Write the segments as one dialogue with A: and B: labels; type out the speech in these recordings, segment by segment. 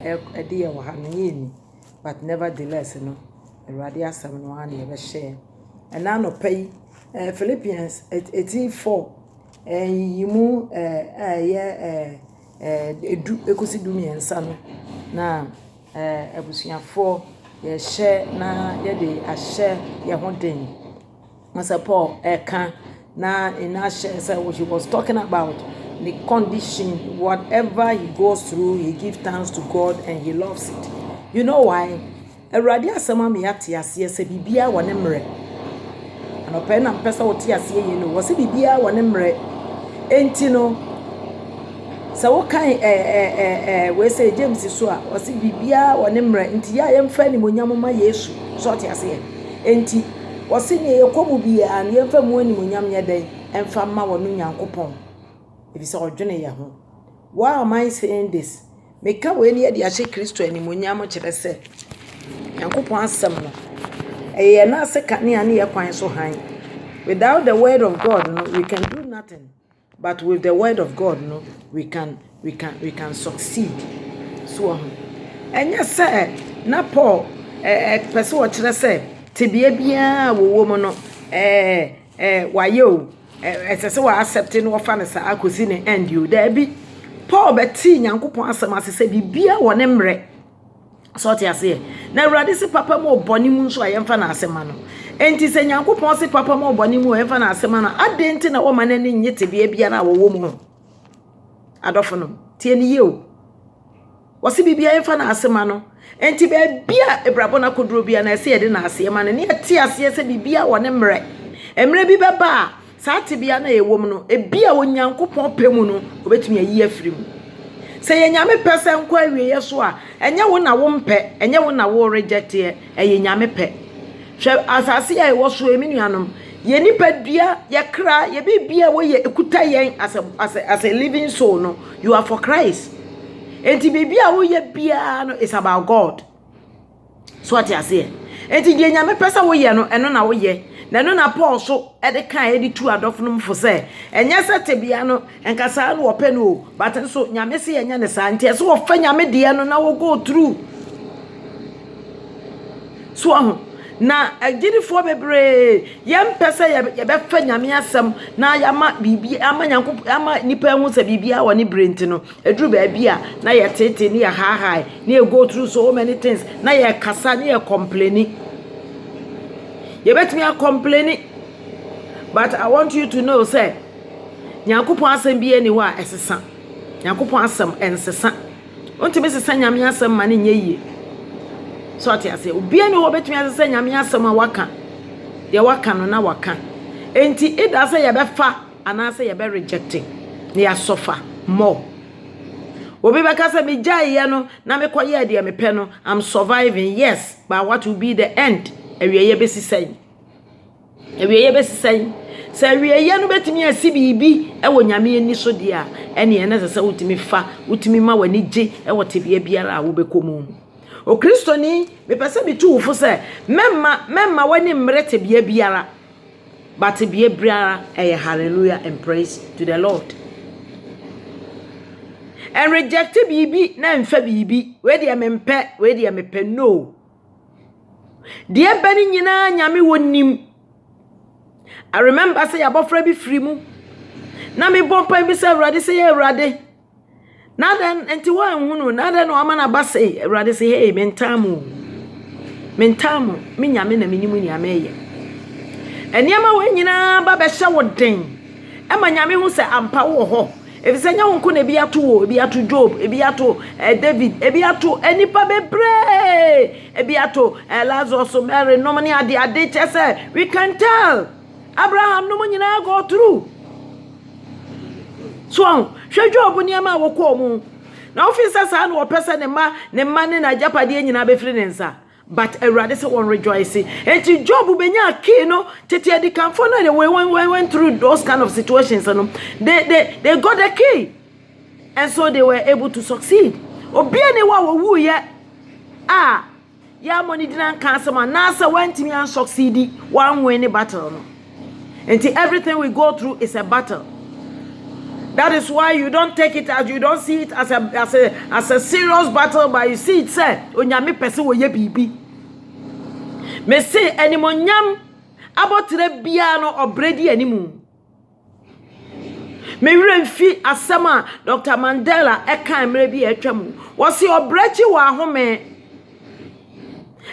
A: Dear Wahanini, but nevertheless, Awurade asɛm no ana yɛbɛhyɛ. Ɛna no pay Philippians 18:4 yimu edu ekosi du miɛnsa no na abusuafo yɛhyɛ na yɛde ahyɛ yɛho den. Masa Paul ɛka na inahyɛ say he was talking about the condition, whatever he goes through, he gives thanks to God and he loves it. You know why? Awurade asɛm me ate aseɛ sɛ bibia wɔ ne mmerɛ. Anɔpɛ na mpɛ sɛ wote aseɛ yɛ no, wɔ sɛ bibia wɔ ne mmerɛ. Enti no, sɛ wokan we say James so a, wɔ sɛ bibia wɔ ne mmerɛ. Enti ya yɛmfa ni monyam ma Yesu. So ate aseɛ. Enti wɔ sɛ ne yɛkɔmu bia ne yɛmfa mu ani monyam nyɛ dɛn, ɛmfa ma wɔ no Nyankopɔn. If it's all journey, why am I saying this? Make a way near the Ashe Christo and Munyamo Chese. Yankupon Samno. A na second near quite so high. Without the word of God, no, we can do nothing. But with the word of God, no, we can succeed. So, and yes, sir, na Paul, person what say, Tibia, woman, why you? Ese se wa accepting no fa ne sa akosi ne end you there be Paul beti Nyankopon asem ase se bibia wo ne mre so te ase na Awurade se papa mo boni mu nso ayemfa na asema no enti se Nyankopon se papa mo boni mu ayemfa na asema no adenti na wo ma ne nyete bia na wo mu adofo no tie ni ye o wo se bibia ayemfa na asema no enti be bia ebrabo na koduro bia na se ye de na asema no ne tie ase se bibia wo ne mre emre bi beba Sati bia na yewom no ebia wonyankopon pemu no obetumi ayi afiri mu se yenyame pese nko awieye so a enye wo na wo mpe enye wo na wo reject ye yenyame pe hwe asase ya wo so eminuanom ye nipa dua ye kra ye bibia wo ye ekuta yen as a living soul no you are for Christ enti bibia wo ye bia no is about God so ati ase enti die nyame pese wo ye no eno na wo ye na no na Paul so e kan e di tu adofo no mfo se enye sete bia no enkasa no ope no but so nyame se enye ne sa ntie so wo fa nyame de no na wo go through so ahu na agidifo bebre yem pese ye be fa nyame asem na yama bibi ama Nyankopon ama nipa hu se bibia wo ne brent no eduru ba bia na ye tete ne ye ha na ye go through so many things na ye kasa na ye complaining. You bet me a complaining, but I want you to know, say, Nyankopon asem bi aniwa esesa. Nyankopon asem ensesa. Onti me sesa nyame asem mane nye yie. So ati ase, obi ani wo betumi asesa nyame asem a waka. De waka no na waka. Enti ida say ye be fa ana say ye be rejecting. Ne ya suffer more. Obi beka say me jai ye no na me koye de me pe no, I'm surviving, yes, but what will be the end? Ewieye besi sen se ewieye no betimi asi bibi e wo nyame ani so de a ene ene sese wutimi fa wutimi ma wani gye e wo tebia biara a wo bekomu o kristoni me pese bi tu ufo se memma wani mre tebia biara but tebia biara hallelujah and praise to the Lord and reject bibi na mfa bibi we de mempe we de mepe no. Dear Benny Nina Yami wonim. I remember say about Frebby Freemu. Na me bompa be say Radi say Radi. Na then enti one who na then no amana ba say Radi say hey mentamu. Me nyame na minimu ni ameye. Eniama we nyina ba be hye wo den. E ma nyame hu say ampa wo ho. If say nya wonko na bi ato Job, ebi ato David, ebi ato enipa bebre, ebi ato Lazarus, Mary, no money ade say we can tell Abraham no money na go through. So hwe Job niam a wo ko mu. Na officers an wo pese ne ma ne na japade nyina be firi ne nsa. But Awurade say won rejoice. Enti Job benya key no tete edi kanfo no they went through those kind of situations no. They got the key. And so they were able to succeed. Obi ani wa wo ye ya money didn't cancel man na say went me and succeed one win battle no. Enti everything we go through is a battle. That is why you don't take it as you don't see it as a serious battle, but you see it say onyame pese wo ye bibi. Me say animonyam abotre bia no obredi animu. Me remfi asama Dr. Mandela eka emre bi etwam. Wo se obrechi wa home.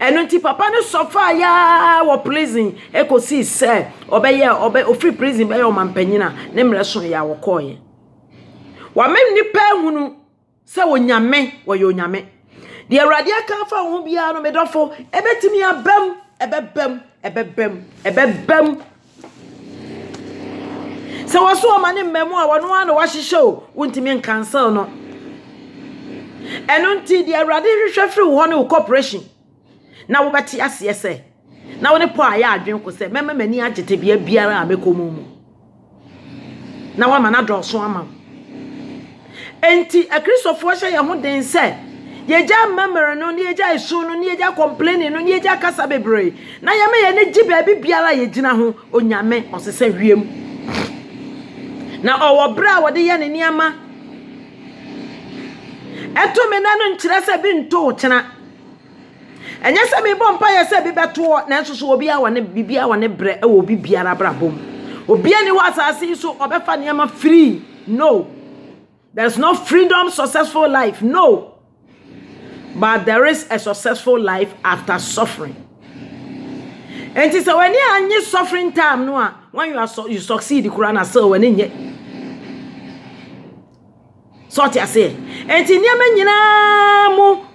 A: Eno nti papa no sofa ya wo prison ekosi say obeye ofri prison be yo mampanyina ne mreso ya wo koye. Wa mem nipa hunu se wonyame wo yo nyame. De awrade aka fa ho bia no medofo ebetimi abam ebebem se waso amane mmemu a wono ano wahihye wontimi cancel no. Eno nti de awrade hwehwe firi wo no corporation na wo beti ase se na wo ne po aya adwen ko se mema mani agete bia biara a mekomu mu na wa mana doso ama enti akristofo hye ye ho den se yeja mamere no ne yeja isu no ne yeja complain no ne yeja kasa bebre na yame ye ne gibe bi biara ye gina ho onyame osese wiem na owo bra wo de ye ne niama eto me na no nkire se bi nto kena enye se me bompa ye se bi beto na nso so obi a wone bibia wone bre e obi biara bra bom obi ani wa asase so obefa niama free. No, there's no freedom successful life, no, but there is a successful life after suffering. And it's when you are suffering time no when you succeed kurana so when you sort ya say and niama nyina mu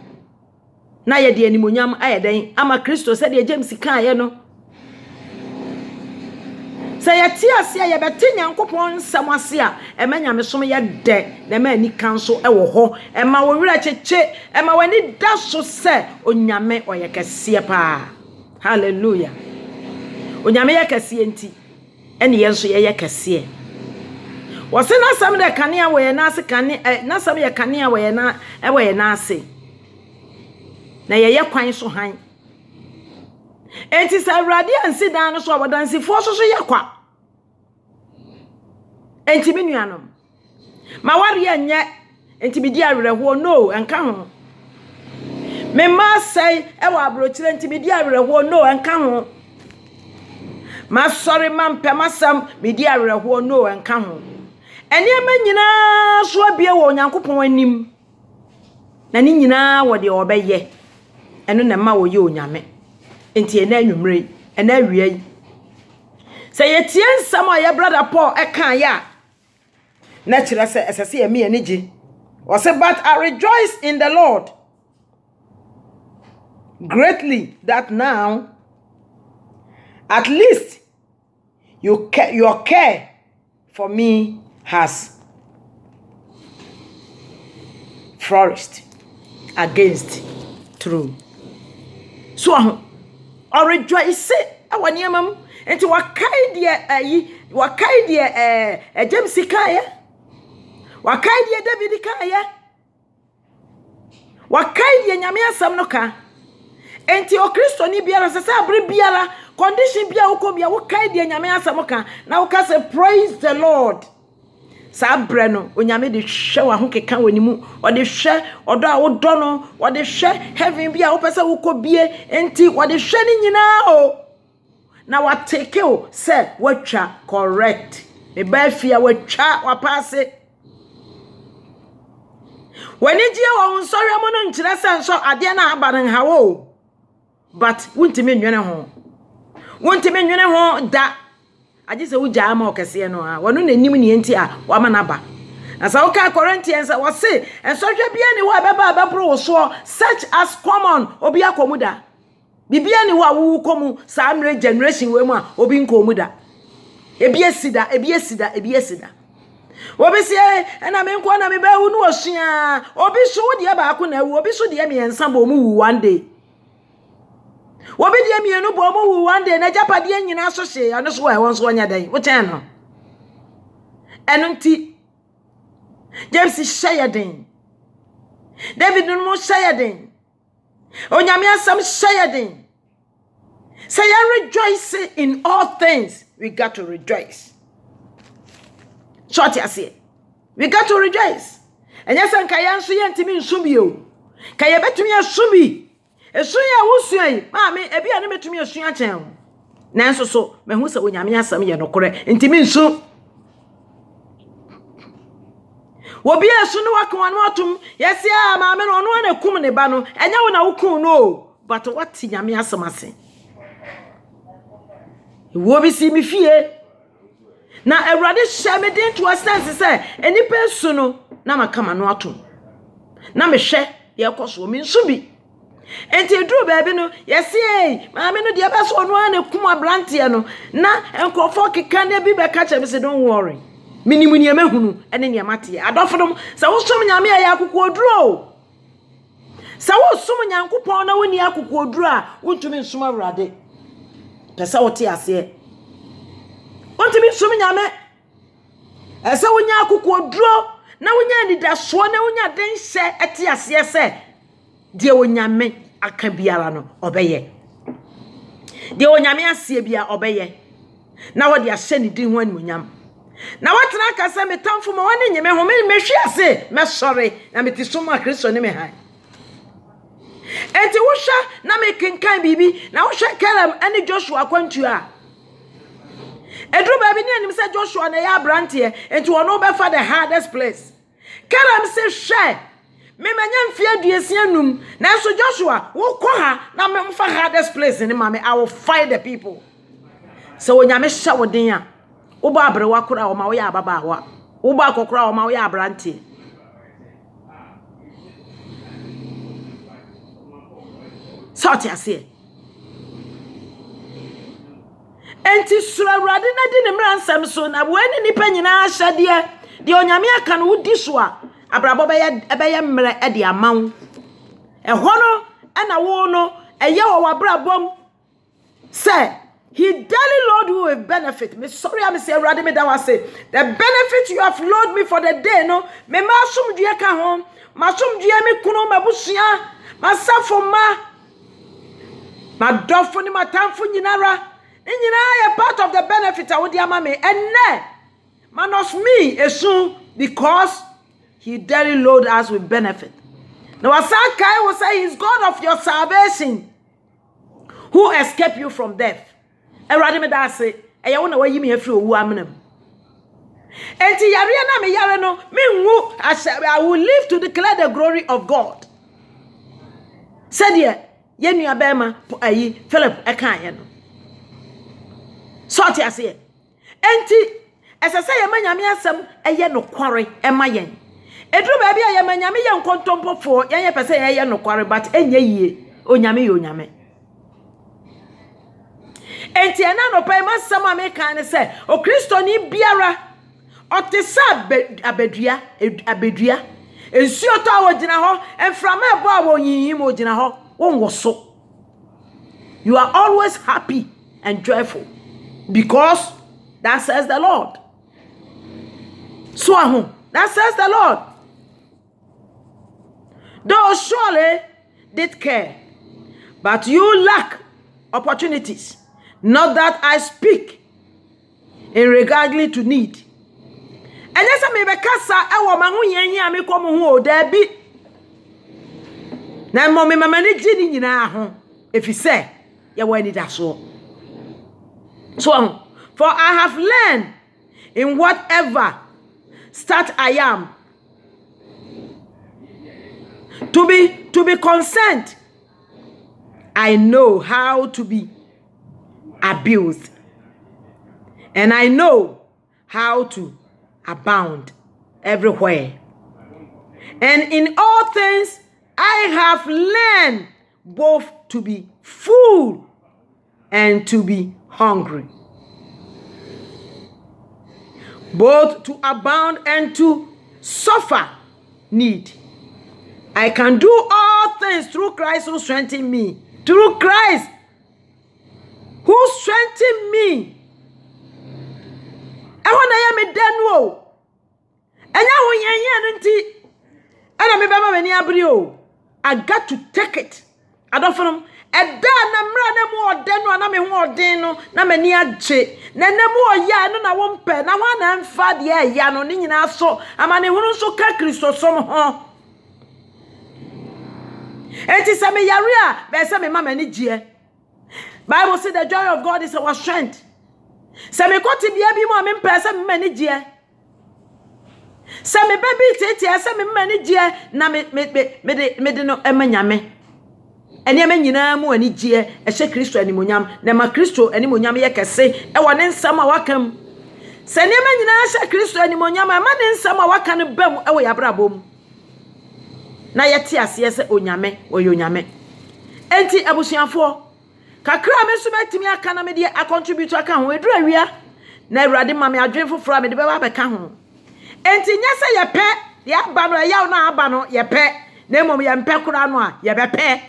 A: na ye de animonyam ayeden ama Kristo said ye James kan ye no say ye ti ase ye beti Nyankopon nsam ase a emanya mesom ye de na ma ni kan so e wo ho ema wo wira cheche ema wani da so se onyame oye kese pa. Hallelujah. Onyame ye kese enti ene ye nso ye kese wose na sam de kanea wo ye na ase kane na sam ye kanea wo ye na e wo ye na ase na ye kwan so han enti sa awrade ansi dan no so abodansi fo so ye kwa enti menuanom ma ware anye enti bi di awerɛho no enka ho me ma sai e wa abrochire enti bi di awerɛho no enka ho ma sorry man pemasam bi di awerɛho no enka ho ene amanyina so abie wo Nyankopɔn anim na ni nyina wo de obeye eno na ma wo ye onyame enti ena anwumre ena awie say ye tie nsam a ye brother Paul e kan ya na kire se esese ye me enije o say but I rejoice in the Lord greatly that now at least your care for me has flourished against true. So or rejoice awani amam enti wakai die James kaya wakai die David kaya wakai die nyame asam no ka enti o Kristo ni biara se abre biara condition bia ukobia wakai die nyame asam ka na uka say praise the Lord sabre no onyame de hwe wa ho keka wani mu o de hwe odo a wodo no o de hwe heaven bia wo pese wo kobie enti wo de hwe ni nyina o na wa take o say watwa correct me ba fia watwa wa pass wani gie wo nsori mo no nkire se nso ade na abaran hawo but wuntimi nwene ho da aje se wuja ama okese no a wono nanim ne enti a wa manaba na sa oka Corinthians wo se ensohwe bia ni wa beba abepro wo so such as common obi akomuda bibia ni wa wu komu sa amre generation we mu a obi nkomuda ebi esida obi se na me nko na me ba wu no osua obi so de ba ako na wu obi so de me ensa bo mu wu one day obi de mienu bo mo wu one day na japade nyina so hye ano so wa won so nya dan wo chen no enunti James Shayadin David no Shayadin onyame asam Shayadin say I rejoice in all things. We got to rejoice. Short ya say We got to rejoice. And yes, and Kayansu Yentimi Subio. Kayabetumia Subi. A suya will say, Mammy, a be animate to me a suya town. Nanso so, Mehusa when Yamia Samia no correct, intimin so. Will be a soon walk one autumn. Yes, yeah, mamma, on one a kumane bano, and now when I will no. But what Yamia Samasi? You will be see me fear. Now, a rather shabby to a stance, say, any person, Nama come and autumn. Nama share, your cost will mean subi. And you drew baby no, yes, yea, mamma, no, the best one, a kuma brantiano. Na, and Kofoki can be back catch and say, don't worry. Minimunia mehunu, and in your mati. I don't for them, so some yamia yaku draw. So some yanku pona when yaku draw, want to mean summa rade. Pesawati as ye. Want to mean summa yame? As I when yaku draw, now when you need a swan, when you then say, at yes, yes, dear when yame, I can be alano, obey. Dear when yame, Sibia, obey. Now what they are sending didn't when yam. Now what I say me time for my one in me home me share say me sorry na me ti so ma Kristo ni me han enti wo hwa na me kenkan bibi na wo hwa Caleb ani Joshua kwantu a edru ba bi ni anim say Joshua na ya brante enti wo no be for the hardest place Caleb say share me manya mfie aduasia num na so Joshua wo kɔ ha na me mfa hardest place ni ma me I will fight the people so wo nyame hwa wo den a Uba abrewa kura o ma wo ya ababaawa uba akokura o ma wo ya abrante sort ase enti surawrade na di ne mransam so na wo ani nipa nyina ahyade de onyame aka no wudi so a abrabo be ye mre e de amaw ehɔ no ana wo no eye wo wabrabom say he daily load you with benefit. Me sorry, I'm saying rather me that was say the benefit you have load me for the day. No, me masum dia ka home, masum dia me kuno mabusia, masafo ma dofo ni matamfo nyinara. Nyina a part of the benefit I would yama me and ne manos me esu because he daily load us with benefit. Now Asakai will say he's God of your salvation, who escaped you from death. Erade me da se eya wo na wayi me afri owu amnam enti yare na me yare no me nwu I will live to declare the glory of God said ye nua bema ayi Philip ekan no sort ya se enti esese ye manyame asem eye no kware ema yen edru ba bia ye manyame ye nkontompofo ye pese ye no kware but enye yie onyame ye onyame enti ana no pa ma sama me kan se o Kristo ni biara o te sa abedua ensuo to awo gina ho enframa ebo awo yiyim o gina ho wonwo so. You are always happy and joyful because that says the Lord. So that says the Lord. Thou surely did care, but you lack opportunities. Not that I speak in regarding to need. And yes, I may be cassa, I want my own me come home, there be. Now, mommy, my managing in our home. If you say, you want it as well. So, for I have learned in whatever state I am to be concerned. I know how to be abused, and I know how to abound everywhere. And in all things, I have learned both to be full and to be hungry, both to abound and to suffer need. I can do all things through Christ who strengthens me. Through Christ who strengthened me. I want to hear me done. And now when you're I got to take it adofom eda na mra na mu ode no na me ho ode no na mani agye na na mu oya no na wo mpe na ho na mfa de ya no ni nyina so amane hunu so ka Kristosom ho enti se me yare a be se me mama ni gie Bible say the joy of God is our strength se me koti bia bi mo me mpe se me mani gie se me baby tete se me mani gie na me de no emanyame eni amenyina mu ani gie ehye Kristo animonyam na ma Kristo animonyam ye kese e wone nsam a wakam se eni amenyina ehye Kristo animonyam ma ne nsam a wakan bam e wo yabrabom na yete ase se onyame oyonyame enti abusuafo kakra me so metimi aka na me de a contribute aka ho eduru awia na Awurade ma me adwen foforo me de beba beka ho enti nyese ye pe ya ba no ya na aba no ye pe na emom ye mpe kura no a ye be pe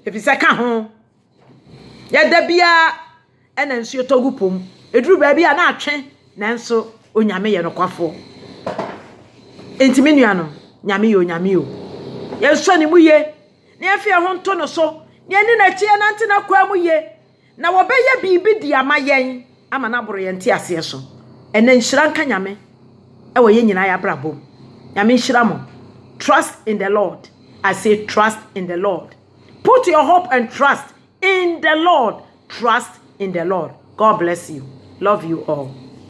A: efise ka ho ya da bia ena nsuo togu pom eduru ba bia na atwe nanso onyame ye nokwafo enti me nuanom nyame yo ye so ni mu ye na afia ho nto no so ne ni na chie na nte na kwa mu ye na wo be ye bibi di ama yen ama na boro ye nte ase so ena nhira nka nyame e wo ye nyina ya brabom nyame nhira mo. Trust in the Lord. I say trust in the Lord. Put your hope and trust in the Lord. Trust in the Lord. God bless you. Love you all.